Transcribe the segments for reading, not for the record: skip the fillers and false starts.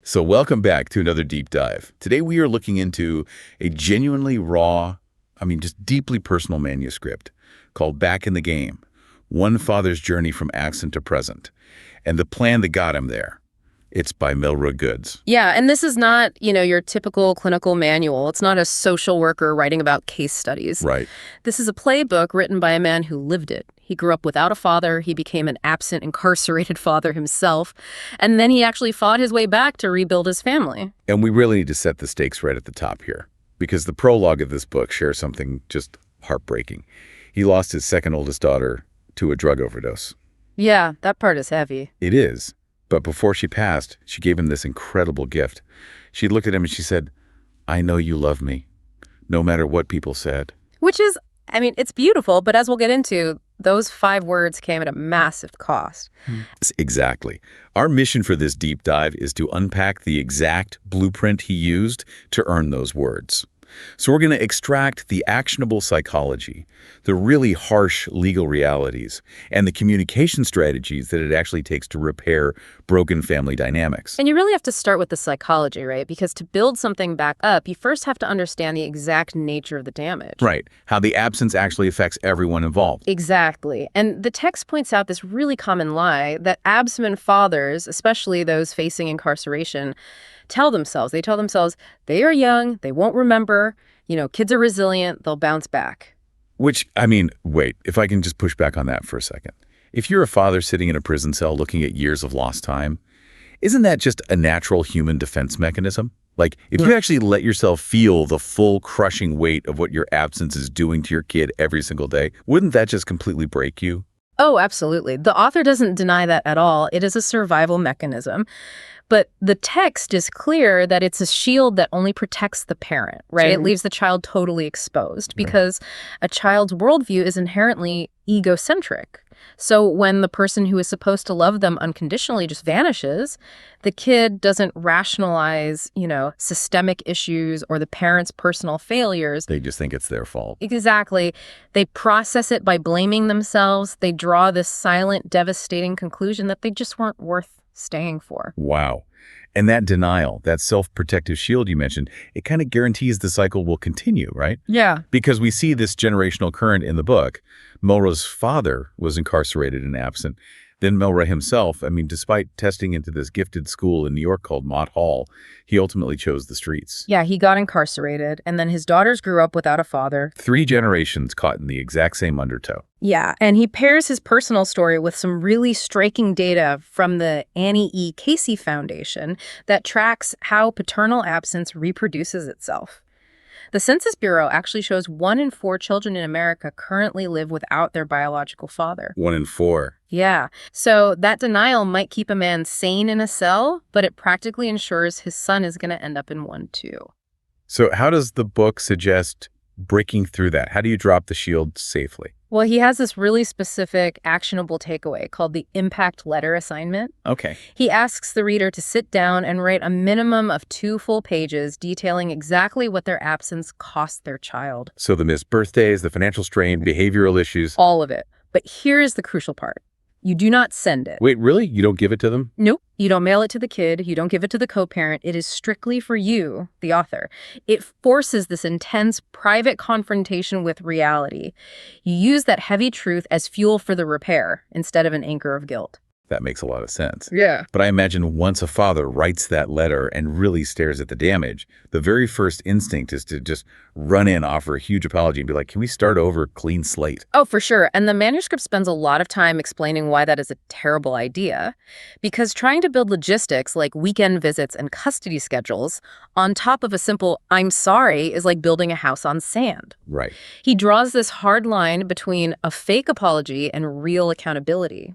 So welcome back to another deep dive. Today we are looking into a genuinely raw, just deeply personal manuscript called Back in the Game, One Father's Journey from Absent to Present, and the plan that got him there. It's by Melrah Goods. Yeah, and this is not, your typical clinical manual. It's not a social worker writing about case studies. Right. This is a playbook written by a man who lived it. He grew up without a father. He became an absent, incarcerated father himself. And then he actually fought his way back to rebuild his family. And we really need to set the stakes right at the top here, because the prologue of this book shares something just heartbreaking. He lost his second oldest daughter to a drug overdose. Yeah, that part is heavy. It is. But before she passed, she gave him this incredible gift. She looked at him and she said, "I know you love me, no matter what people said." Which is, it's beautiful, but as we'll get into, those 5 words came at a massive cost. Exactly. Our mission for this deep dive is to unpack the exact blueprint he used to earn those words. So we're going to extract the actionable psychology, the really harsh legal realities, and the communication strategies that it actually takes to repair broken family dynamics. And you really have to start with the psychology, right? Because to build something back up, you first have to understand the exact nature of the damage. Right. How the absence actually affects everyone involved. Exactly. And the text points out this really common lie that absent fathers, especially those facing incarceration, tell themselves they are young, they won't remember, kids are resilient, they'll bounce back. Which, wait, if I can just push back on that for a second. If you're a father sitting in a prison cell looking at years of lost time, isn't that just a natural human defense mechanism? Like, if you actually let yourself feel the full crushing weight of what your absence is doing to your kid every single day, wouldn't that just completely break you? Oh, absolutely. The author doesn't deny that at all. It is a survival mechanism. But the text is clear that it's a shield that only protects the parent, right? It leaves the child totally exposed because a child's worldview is inherently egocentric. So when the person who is supposed to love them unconditionally just vanishes, the kid doesn't rationalize, systemic issues or the parent's personal failures. They just think it's their fault. Exactly. They process it by blaming themselves. They draw this silent, devastating conclusion that they just weren't worth staying for. Wow. And that denial, that self-protective shield you mentioned, it kind of guarantees the cycle will continue, right? Yeah. Because we see this generational current in the book. Melrah's father was incarcerated and absent. Then Melrah himself, despite testing into this gifted school in New York called Mott Hall, he ultimately chose the streets. Yeah, he got incarcerated, and then his daughters grew up without a father. 3 generations caught in the exact same undertow. Yeah, and he pairs his personal story with some really striking data from the Annie E. Casey Foundation that tracks how paternal absence reproduces itself. The Census Bureau actually shows 1 in 4 children in America currently live without their biological father. 1 in 4. Yeah. So that denial might keep a man sane in a cell, but it practically ensures his son is going to end up in one too. So how does the book suggest breaking through that? How do you drop the shield safely? Well, he has this really specific actionable takeaway called the impact letter assignment. Okay. He asks the reader to sit down and write a minimum of 2 full pages detailing exactly what their absence cost their child. So the missed birthdays, the financial strain, behavioral issues. All of it. But here's the crucial part. You do not send it. Wait, really? You don't give it to them? Nope. You don't mail it to the kid. You don't give it to the co-parent. It is strictly for you, the author. It forces this intense private confrontation with reality. You use that heavy truth as fuel for the repair instead of an anchor of guilt. That makes a lot of sense. Yeah. But I imagine once a father writes that letter and really stares at the damage, the very first instinct is to just run in, offer a huge apology, and be like, can we start over, clean slate? Oh, for sure. And the manuscript spends a lot of time explaining why that is a terrible idea. Because trying to build logistics like weekend visits and custody schedules on top of a simple "I'm sorry" is like building a house on sand. Right. He draws this hard line between a fake apology and real accountability.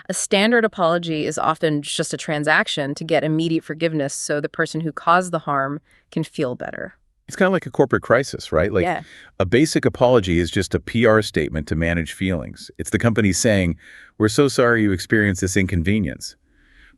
A standard apology is often just a transaction to get immediate forgiveness so the person who caused the harm can feel better. It's kind of like a corporate crisis, right? Like a basic apology is just a PR statement to manage feelings. It's the company saying, we're so sorry you experienced this inconvenience.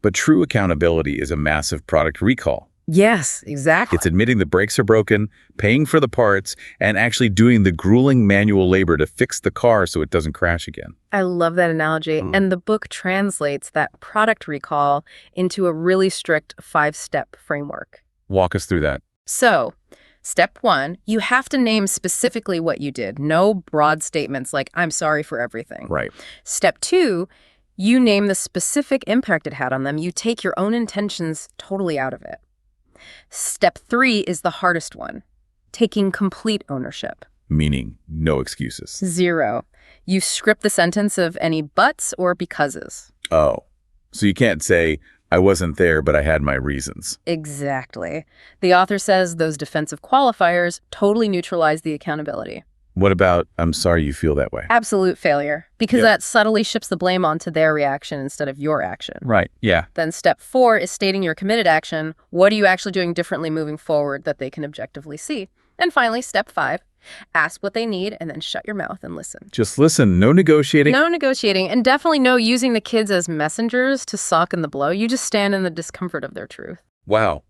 But true accountability is a massive product recall. Yes, exactly. It's admitting the brakes are broken, paying for the parts, and actually doing the grueling manual labor to fix the car so it doesn't crash again. I love that analogy. And the book translates that product recall into a really strict 5-step framework. Walk us through that. So, step 1, you have to name specifically what you did. No broad statements like, I'm sorry for everything. Right. Step 2, you name the specific impact it had on them. You take your own intentions totally out of it. Step 3 is the hardest one, taking complete ownership. Meaning no excuses. 0. You script the sentence of any buts or becauses. Oh, so you can't say, I wasn't there, but I had my reasons. Exactly. The author says those defensive qualifiers totally neutralize the accountability. What about, I'm sorry you feel that way? Absolute failure, because Yep. that subtly shifts the blame onto their reaction instead of your action. Right, yeah. Then step 4 is stating your committed action. What are you actually doing differently moving forward that they can objectively see? And finally, step 5, ask what they need and then shut your mouth and listen. Just listen, no negotiating. No negotiating, and definitely no using the kids as messengers to soften the blow. You just stand in the discomfort of their truth. Wow.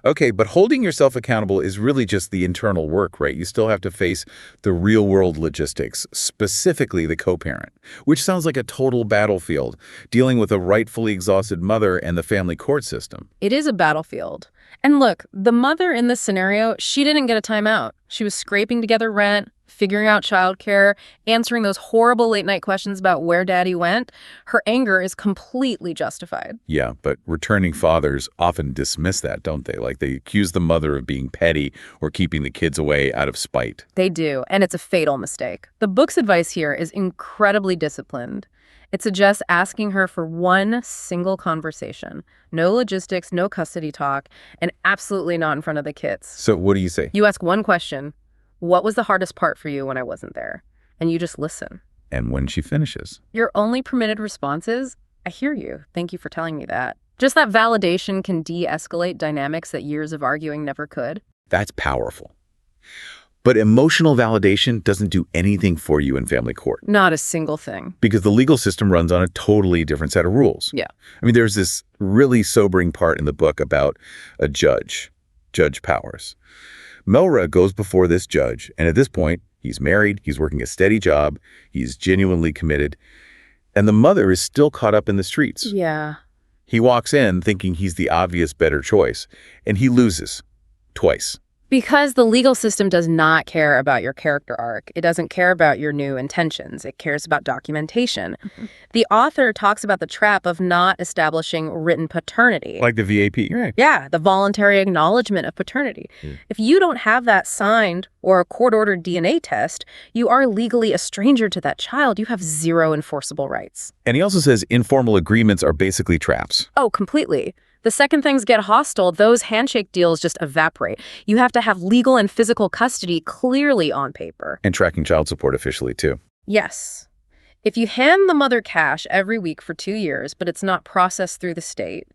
Okay, but holding yourself accountable is really just the internal work, right? You still have to face the real-world logistics, specifically the co-parent, which sounds like a total battlefield, dealing with a rightfully exhausted mother and the family court system. It is a battlefield. And look, the mother in this scenario, she didn't get a timeout. She was scraping together rent, figuring out childcare, answering those horrible late-night questions about where daddy went. Her anger is completely justified. Yeah, but returning fathers often dismiss that, don't they? Like they accuse the mother of being petty or keeping the kids away out of spite. They do, and it's a fatal mistake. The book's advice here is incredibly disciplined. It suggests asking her for one single conversation. No logistics, no custody talk, and absolutely not in front of the kids. So what do you say? You ask one question. What was the hardest part for you when I wasn't there? And you just listen. And when she finishes? Your only permitted response is, I hear you. Thank you for telling me that. Just that validation can de-escalate dynamics that years of arguing never could. That's powerful. But emotional validation doesn't do anything for you in family court. Not a single thing. Because the legal system runs on a totally different set of rules. Yeah. I mean, there's this really sobering part in the book about a judge, Judge Powers. Melrah goes before this judge, and at this point, he's married, he's working a steady job, he's genuinely committed, and the mother is still caught up in the streets. Yeah. He walks in thinking he's the obvious better choice, and he loses. Twice. Because the legal system does not care about your character arc. It doesn't care about your new intentions. It cares about documentation. The author talks about the trap of not establishing written paternity. Like the VAP, right? Yeah, the voluntary acknowledgement of paternity. If you don't have that signed or a court-ordered DNA test, you are legally a stranger to that child. You have zero enforceable rights. And he also says informal agreements are basically traps. Oh, completely. The second things get hostile, those handshake deals just evaporate. You have to have legal and physical custody clearly on paper. And tracking child support officially, too. Yes. If you hand the mother cash every week for 2 years, but it's not processed through the state,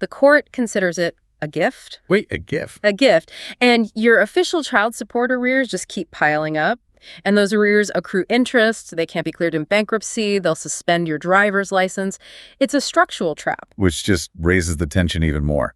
the court considers it a gift. Wait, a gift? A gift. And your official child support arrears just keep piling up. And those arrears accrue interest. They can't be cleared in bankruptcy. They'll suspend your driver's license. It's a structural trap. Which just raises the tension even more.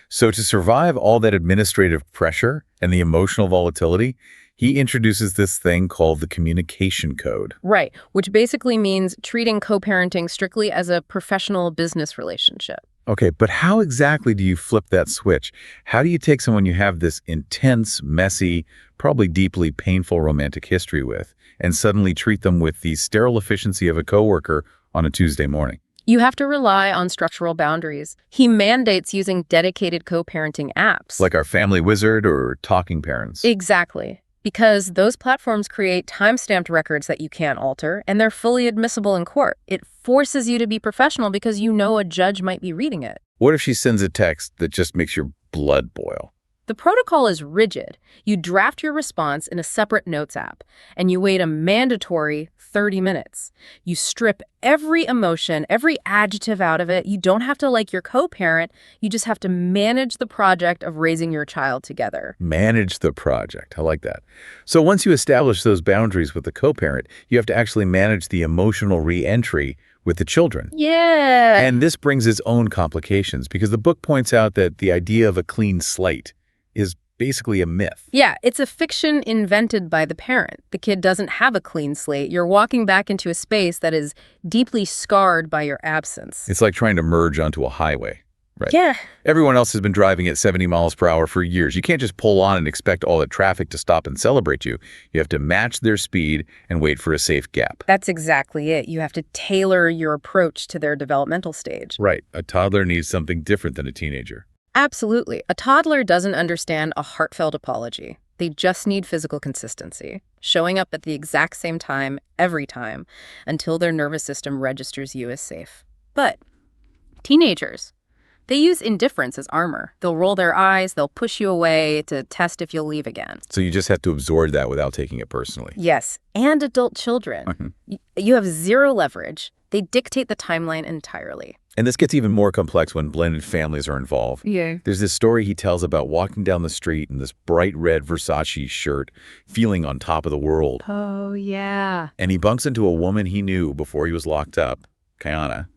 So to survive all that administrative pressure and the emotional volatility, he introduces this thing called the communication code. Right, which basically means treating co-parenting strictly as a professional business relationship. Okay, but how exactly do you flip that switch? How do you take someone you have this intense, messy, probably deeply painful romantic history with, and suddenly treat them with the sterile efficiency of a coworker on a Tuesday morning? You have to rely on structural boundaries. He mandates using dedicated co-parenting apps. Like our Family Wizard or Talking Parents. Exactly. Because those platforms create time-stamped records that you can't alter, and they're fully admissible in court. It forces you to be professional because you know a judge might be reading it. What if she sends a text that just makes your blood boil? The protocol is rigid. You draft your response in a separate notes app, and you wait a mandatory 30 minutes. You strip every emotion, every adjective out of it. You don't have to like your co-parent. You just have to manage the project of raising your child together. Manage the project. I like that. So once you establish those boundaries with the co-parent, you have to actually manage the emotional re-entry with the children. Yeah. And this brings its own complications because the book points out that the idea of a clean slate is basically a myth. Yeah, it's a fiction invented by the parent. The kid doesn't have a clean slate. You're walking back into a space that is deeply scarred by your absence. It's like trying to merge onto a highway. Right. Yeah. Everyone else has been driving at 70 miles per hour for years. You can't just pull on and expect all the traffic to stop and celebrate you. You have to match their speed and wait for a safe gap. That's exactly it. You have to tailor your approach to their developmental stage. Right. A toddler needs something different than a teenager. Absolutely. A toddler doesn't understand a heartfelt apology. They just need physical consistency, showing up at the exact same time every time until their nervous system registers you as safe. But teenagers, they use indifference as armor. They'll roll their eyes, they'll push you away to test if you'll leave again. So you just have to absorb that without taking it personally. Yes, and adult children. You have zero leverage. They dictate the timeline entirely. And this gets even more complex when blended families are involved. Yeah. There's this story he tells about walking down the street in this bright red Versace shirt, feeling on top of the world. Oh, yeah. And he bumps into a woman he knew before he was locked up, Kayana.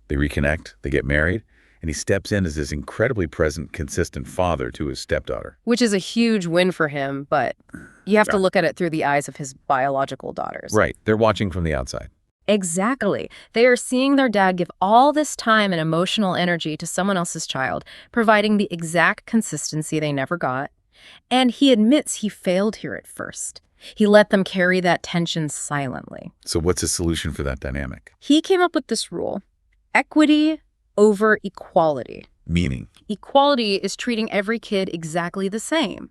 They reconnect, they get married, and he steps in as this incredibly present, consistent father to his stepdaughter. Which is a huge win for him, but you have to look at it through the eyes of his biological daughters. Right. They're watching from the outside. Exactly. They are seeing their dad give all this time and emotional energy to someone else's child, providing the exact consistency they never got. And he admits he failed here at first. He let them carry that tension silently. So what's his solution for that dynamic? He came up with this rule: equity over equality. Meaning? Equality is treating every kid exactly the same.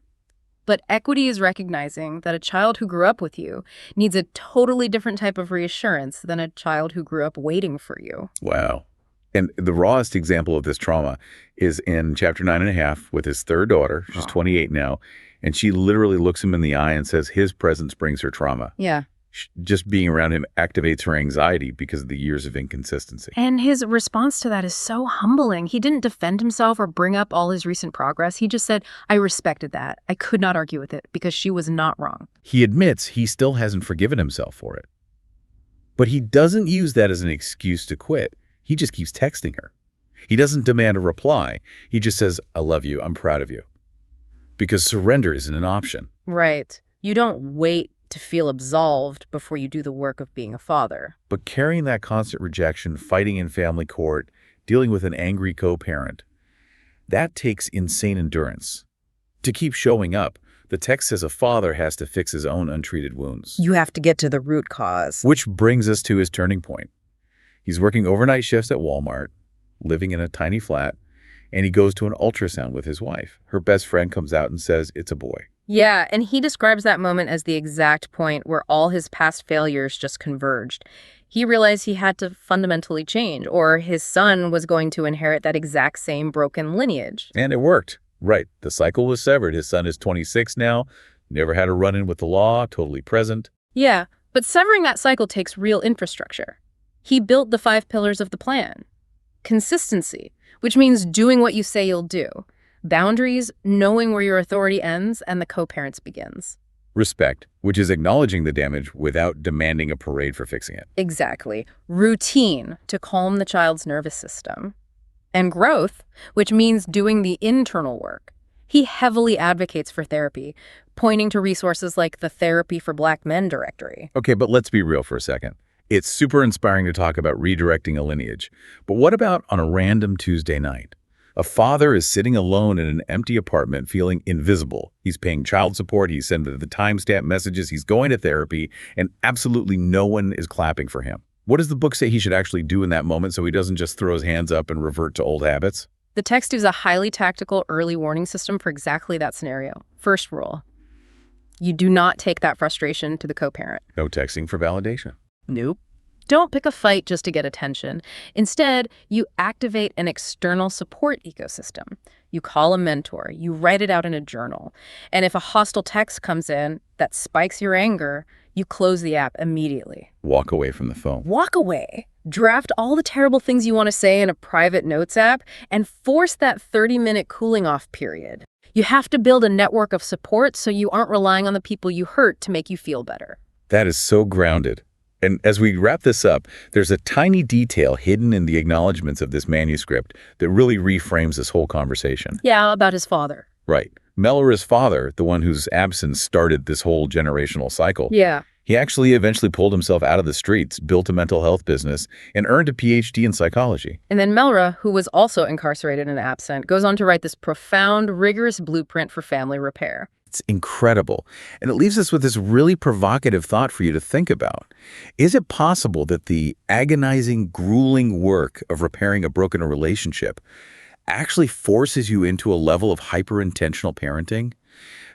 But equity is recognizing that a child who grew up with you needs a totally different type of reassurance than a child who grew up waiting for you. Wow. And the rawest example of this trauma is in chapter 9.5 with his third daughter. She's 28 now. And she literally looks him in the eye and says his presence brings her trauma. Yeah. Just being around him activates her anxiety because of the years of inconsistency. And his response to that is so humbling. He didn't defend himself or bring up all his recent progress. He just said, I respected that. I could not argue with it because she was not wrong. He admits he still hasn't forgiven himself for it. But he doesn't use that as an excuse to quit. He just keeps texting her. He doesn't demand a reply. He just says, I love you. I'm proud of you. Because surrender isn't an option. Right. You don't wait to feel absolved before you do the work of being a father. But carrying that constant rejection, fighting in family court, dealing with an angry co-parent, that takes insane endurance. To keep showing up, the text says a father has to fix his own untreated wounds. You have to get to the root cause. Which brings us to his turning point. He's working overnight shifts at Walmart, living in a tiny flat, and he goes to an ultrasound with his wife. Her best friend comes out and says it's a boy. Yeah, and he describes that moment as the exact point where all his past failures just converged. He realized he had to fundamentally change, or his son was going to inherit that exact same broken lineage. And it worked. Right. The cycle was severed. His son is 26 now, never had a run-in with the law, totally present. Yeah, but severing that cycle takes real infrastructure. He built the 5 pillars of the plan. Consistency, which means doing what you say you'll do. Boundaries, knowing where your authority ends and the co-parents begins. Respect, which is acknowledging the damage without demanding a parade for fixing it. Exactly. Routine, to calm the child's nervous system. And growth, which means doing the internal work. He heavily advocates for therapy, pointing to resources like the Therapy for Black Men directory. Okay, but let's be real for a second. It's super inspiring to talk about redirecting a lineage. But what about on a random Tuesday night? A father is sitting alone in an empty apartment feeling invisible. He's paying child support, he's sending the timestamp messages, he's going to therapy, and absolutely no one is clapping for him. What does the book say he should actually do in that moment so he doesn't just throw his hands up and revert to old habits? The text is a highly tactical early warning system for exactly that scenario. First rule, you do not take that frustration to the co-parent. No texting for validation. Nope. Don't pick a fight just to get attention. Instead, you activate an external support ecosystem. You call a mentor. You write it out in a journal. And if a hostile text comes in that spikes your anger, you close the app immediately. Walk away from the phone. Walk away. Draft all the terrible things you want to say in a private notes app and force that 30-minute cooling off period. You have to build a network of support so you aren't relying on the people you hurt to make you feel better. That is so grounded. And as we wrap this up, there's a tiny detail hidden in the acknowledgments of this manuscript that really reframes this whole conversation. Yeah, about his father. Right. Melrah's father, the one whose absence started this whole generational cycle, Yeah. he actually eventually pulled himself out of the streets, built a mental health business, and earned a PhD in psychology. And then Melrah, who was also incarcerated and absent, goes on to write this profound, rigorous blueprint for family repair. It's incredible. And it leaves us with this really provocative thought for you to think about. Is it possible that the agonizing, grueling work of repairing a broken relationship actually forces you into a level of hyper-intentional parenting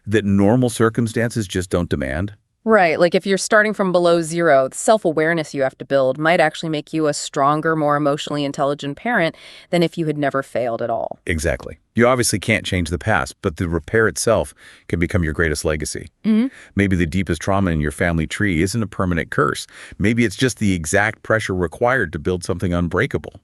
that normal circumstances just don't demand? Right, like if you're starting from below zero, the self-awareness you have to build might actually make you a stronger, more emotionally intelligent parent than if you had never failed at all. Exactly. You obviously can't change the past, but the repair itself can become your greatest legacy. Maybe the deepest trauma in your family tree isn't a permanent curse. Maybe it's just the exact pressure required to build something unbreakable.